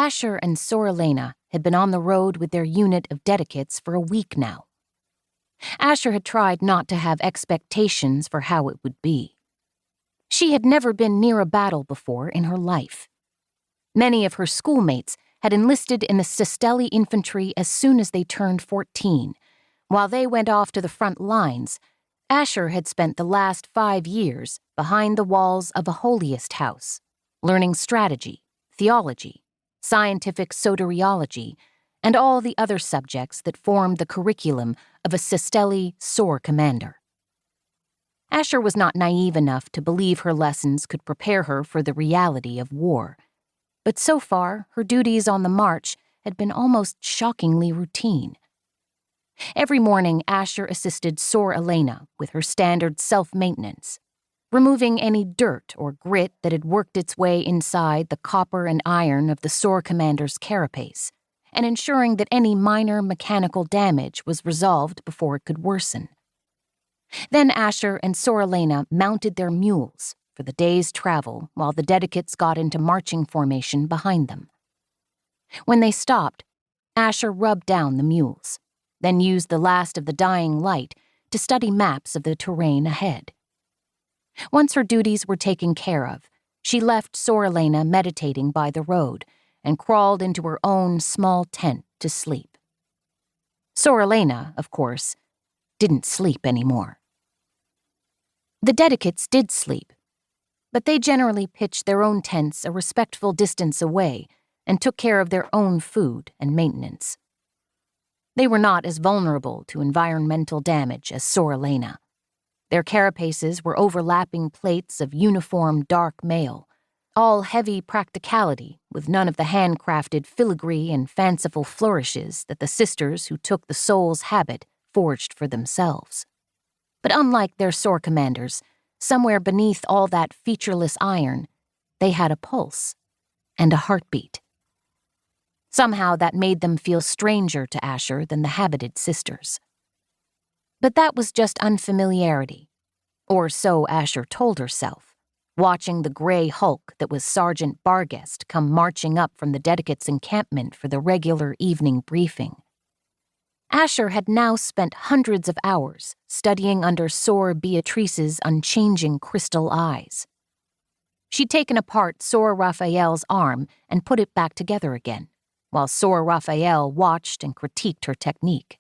Asher and Sor-Elena had been on the road with their unit of dedicates for a week now. Asher had tried not to have expectations for how it would be. She had never been near a battle before in her life. Many of her schoolmates had enlisted in the Sistelli infantry as soon as they turned 14. While they went off to the front lines, Asher had spent the last 5 years behind the walls of a holiest house, learning strategy, theology, scientific soteriology, and all the other subjects that formed the curriculum of a Sistelli Sor-Commander. Asher was not naive enough to believe her lessons could prepare her for the reality of war, but so far her duties on the march had been almost shockingly routine. Every morning, Asher assisted Sor-Elena with her standard self-maintenance, removing any dirt or grit that had worked its way inside the copper and iron of the SorCommander's carapace, and ensuring that any minor mechanical damage was resolved before it could worsen. Then Asher and Sor-Elena mounted their mules for the day's travel while the dedicates got into marching formation behind them. When they stopped, Asher rubbed down the mules, then used the last of the dying light to study maps of the terrain ahead. Once her duties were taken care of, she left Sor-Elena meditating by the road and crawled into her own small tent to sleep. Sor-Elena, of course, didn't sleep anymore. The dedicates did sleep, but they generally pitched their own tents a respectful distance away and took care of their own food and maintenance. They were not as vulnerable to environmental damage as Sor-Elena. Their carapaces were overlapping plates of uniform dark mail, all heavy practicality with none of the handcrafted filigree and fanciful flourishes that the sisters who took the soul's habit forged for themselves. But unlike their SorCommanders, somewhere beneath all that featureless iron, they had a pulse and a heartbeat. Somehow that made them feel stranger to Asher than the habited sisters. But that was just unfamiliarity, or so Asher told herself, watching the gray hulk that was Sergeant Barguest come marching up from the dedicates' encampment for the regular evening briefing. Asher had now spent hundreds of hours studying under Sor Beatrice's unchanging crystal eyes. She'd taken apart Sor Raphael's arm and put it back together again, while Sor Raphael watched and critiqued her technique.